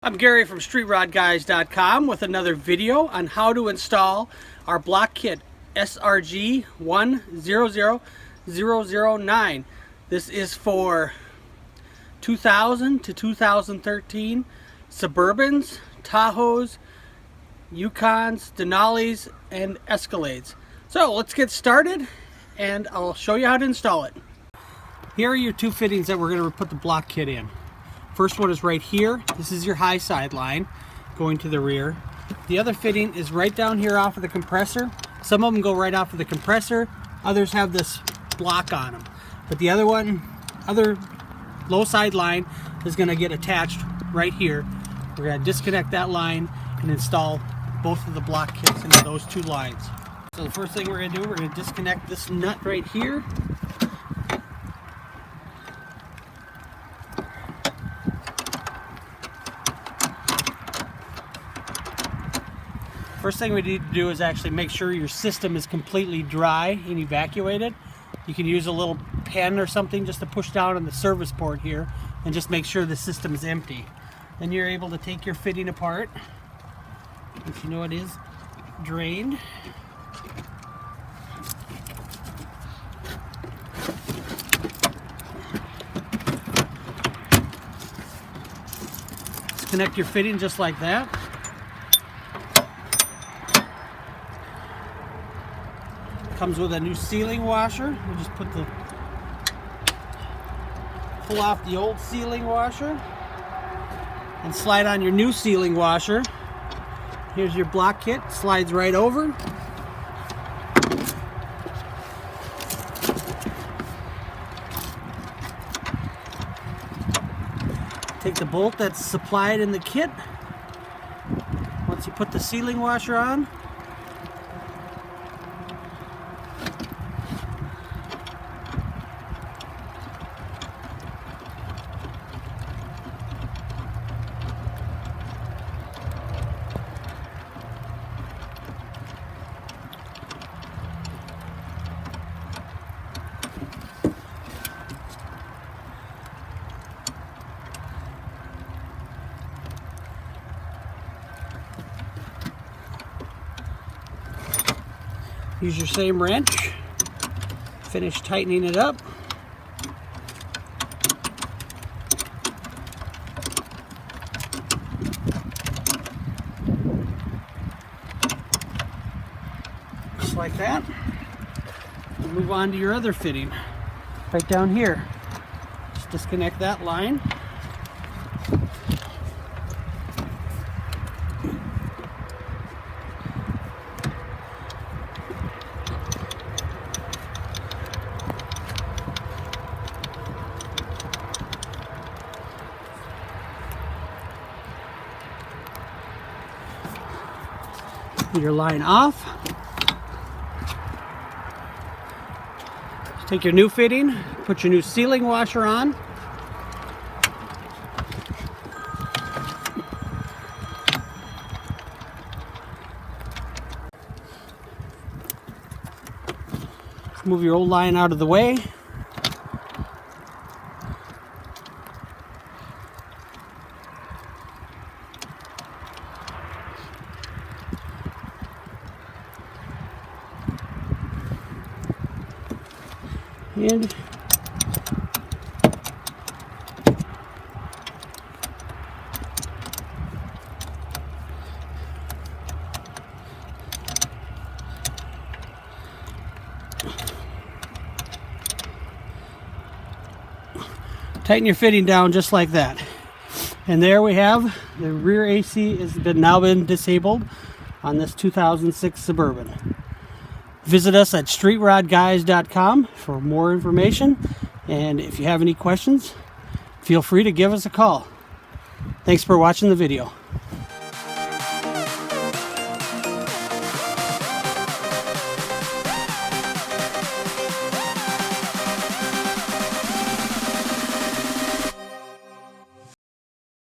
I'm Gary from StreetRodGuys.com with another video on how to install our block kit SRG 100009. This is for 2000 to 2013 Suburbans, Tahoes, Yukons, Denalis, and Escalades. So let's get started and I'll show you how to install it. Here are your two fittings that we're going to put the block kit in. First one is right here. This is your high side line going to the rear. The other fitting is right down here off of the compressor. Some of them go right off of the compressor. Others have this block on them. But the other low side line is going to get attached right here. We're going to disconnect that line and install both of the block kits into those two lines. So the first thing we're going to do, we're going to disconnect this nut right here. First thing we need to do is actually make sure your system is completely dry and evacuated. You can use a little pen or something just to push down on the service port here and just make sure the system is empty. Then you're able to take your fitting apart, if you know it is drained. Disconnect your fitting just like that. Comes with a new sealing washer. We'll just pull off the old sealing washer and slide on your new sealing washer. Here's your block kit, slides right over. Take the bolt that's supplied in the kit. Once you put the sealing washer on, use your same wrench, finish tightening it up. Just like that. And move on to your other fitting, right down here. Just disconnect that line. Your line off. Take your new fitting, put your new sealing washer on. Move your old line out of the way. And tighten your fitting down just like that. And there we have the rear AC has now been disabled on this 2006 Suburban. Visit us at StreetRodGuys.com for more information, and if you have any questions, feel free to give us a call. Thanks for watching the video.